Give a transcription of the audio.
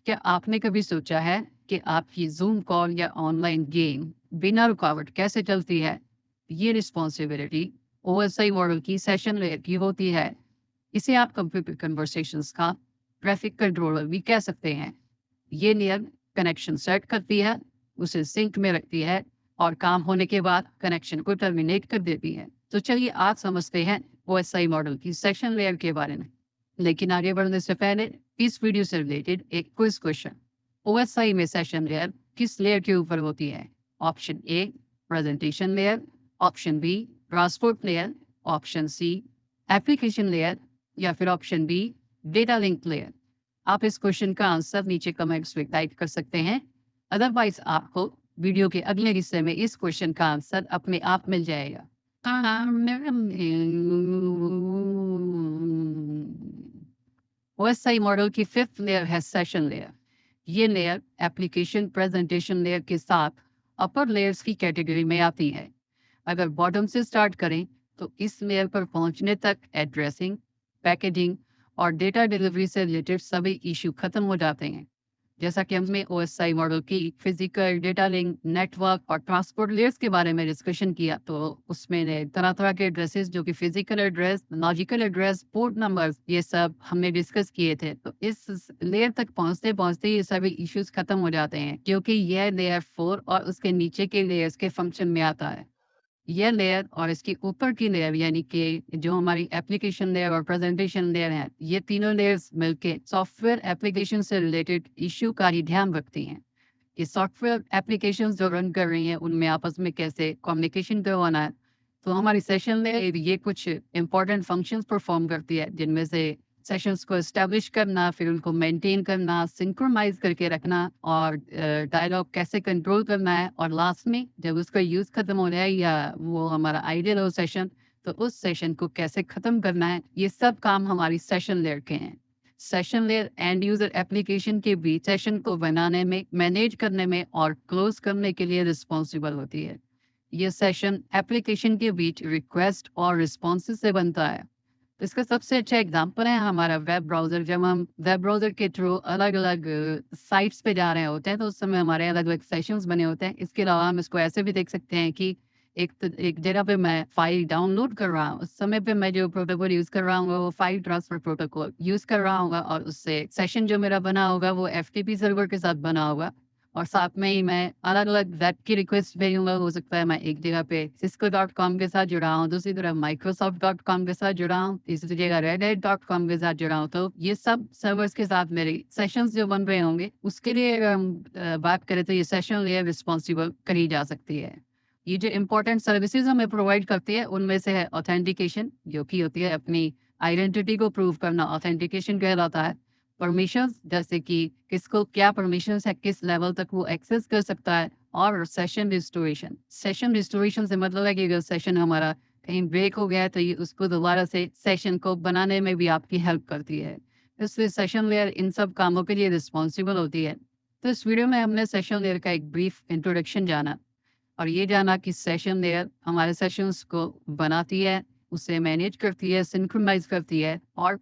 क्या आपने कभी सोचा है कि आपकी ज़ूम कॉल या ऑनलाइन गेम बिना रुकावट कैसे चलती है? ये रिस्पॉन्सिबिलिटी ओएसआई मॉडल की सेशन लेयर की होती है। इसे आप कंप्यूटर कन्वर्सेशंस का ट्रैफिक कंट्रोलर भी कह सकते हैं। ये लेयर कनेक्शन सेट करती है, उसे सिंक में रखती है और काम होने के बाद कनेक्शन को टर्मिनेट कर देती है। तो चलिए आज समझते हैं ओएसआई मॉडल की सेशन लेयर के बारे में। लेकिन आगे बढ़ने से पहले इस वीडियो से रिलेटेड एक क्विज क्वेश्चन। ओएसआई में सेशन लेयर किस लेयर के ऊपर होती है? Option A presentation layer, option B transport layer, option C application layer या फिर option B data link layer. आप इस क्वेश्चन का आंसर नीचे कमेंट्स में टाइप कर सकते हैं। अदरवाइज आपको वीडियो के अगले हिस्से में इस क्वेश्चन का आंसर अपने आप मिल जाएगा। ओएसआई मॉडल की फिफ्थ लेयर है सेशन लेयर। ये लेयर एप्लीकेशन प्रेजेंटेशन लेयर के साथ अपर लेयर्स की कैटेगरी में आती है। अगर बॉटम से स्टार्ट करें तो इस लेयर पर पहुंचने तक एड्रेसिंग, पैकेजिंग और डेटा डिलीवरी से रिलेटेड सभी इशू खत्म हो जाते हैं। जैसा कि हमने ओएसआई मॉडल की फिजिकल डेटा लिंक नेटवर्क और ट्रांसपोर्ट लेयर्स के बारे में डिस्कशन किया, तो उसमें तरह तरह के एड्रेसेस जो कि physical address, logical address, port numbers, ये सब हमने डिस्कस किए थे। तो इस लेयर तक पहुंचते पहुंचते ये सभी इश्यूज खत्म हो जाते हैं, क्योंकि यह लेयर 4 और उसके नीचे के लेयर्स के फंक्शन में आता है। यह लेयर और इसके ऊपर की लेयर यानी कि जो हमारी एप्लीकेशन लेयर और प्रेजेंटेशन लेयर है, ये तीनों लेयर्स मिलके सॉफ्टवेयर एप्लीकेशन से रिलेटेड इश्यू का ही ध्यान रखती हैं। ये सॉफ्टवेयर एप्लीकेशन जो रन कर रही हैं उनमें आपस में कैसे कम्युनिकेशन करवाना है। तो हमारी सेशन लेयर ये कुछ इंपॉर्टेंट फंक्शंस परफॉर्म करती है, जिनमें से सेशंस को एस्टेब्लिश करना, फिर उनको मेंटेन करना, सिंक्रोनाइज करके रखना और डायलॉग कैसे कंट्रोल करना है, और लास्ट में जब उसका यूज़ खत्म हो जाए या वो हमारा आइडियल हो सेशन, तो उस सेशन को कैसे खत्म करना है, ये सब काम हमारी सेशन लेयर के हैं। Session layer and user application के बीच सेशन को बनाने में, मैनेज करने में और क्लोज करने के लिए रिस्पॉन्सिबल होती है। ये सेशन एप्लीकेशन के बीच रिक्वेस्ट और रिस्पॉन्सेज से बनता है। तो इसका सबसे अच्छा एग्जांपल है हमारा वेब ब्राउज़र। जब हम वेब ब्राउज़र के थ्रू अलग-अलग साइट्स पे जा रहे होते हैं, तो उस समय हमारे अलग-अलग सेशंस बने होते हैं। इसके अलावा हम इसको ऐसे भी देख सकते हैं कि एक जगह पे मैं फ़ाइल डाउनलोड कर रहा हूँ, उस समय पे मैं जो प्रोटोकॉल यूज़ कर रहा हूँ, वो फ़ाइल ट्रांसफ़र प्रोटोकॉल यूज़ कर रहा हूँगा और उससे सेशन जो मेरा बना होगा, वो एफ़टीपी सर्वर के साथ बना होगा। और साथ में ही मैं अलग-अलग वेब की रिक्वेस्ट भेजूँगा। हो सकता है मैं एक जगह पे cisco.com के साथ जुड़ा हूँ, दूसरी तरफ microsoft.com के साथ जुड़ा हूँ, तीसरी जगह redhat.com के साथ जुड़ा हूँ। तो ये सब सर्वर्स के साथ मेरे सेशंस जो बन रहे होंगे, उसके लिए अगर हम बात करें तो ये सेशन लेयर रिस्पॉन्सिबल करी जा सकती है। ये जो इम्पोर्टेंट सर्विसेज़ हमें प्रोवाइड करती है, उनमें से है ऑथेंटिकेशन, जो कि होती है अपनी आइडेंटिटी को प्रूव करना, ऑथेंटिकेशन कहलाता है। परमिशंस, जैसे कि किसको क्या परमिशंस है, किस लेवल तक वो एक्सेस कर सकता है। और सेशन रिस्टोरेशन, सेशन रिस्टोरेशन से मतलब है कि अगर सेशन हमारा कहीं ब्रेक हो गया है, तो ये उसको दोबारा से सेशन को बनाने में भी आपकी हेल्प करती है। इसलिए सेशन लेयर इन सब कामों के लिए रिस्पॉन्सिबल होती है। तो इस वीडियो में हमने सेशन लेयर का एक ब्रीफ इंट्रोडक्शन जाना और ये जाना कि सेशन लेयर हमारे सेशंस को बनाती है, उसे मैनेज करती है, सिंक्रोनाइज करती है और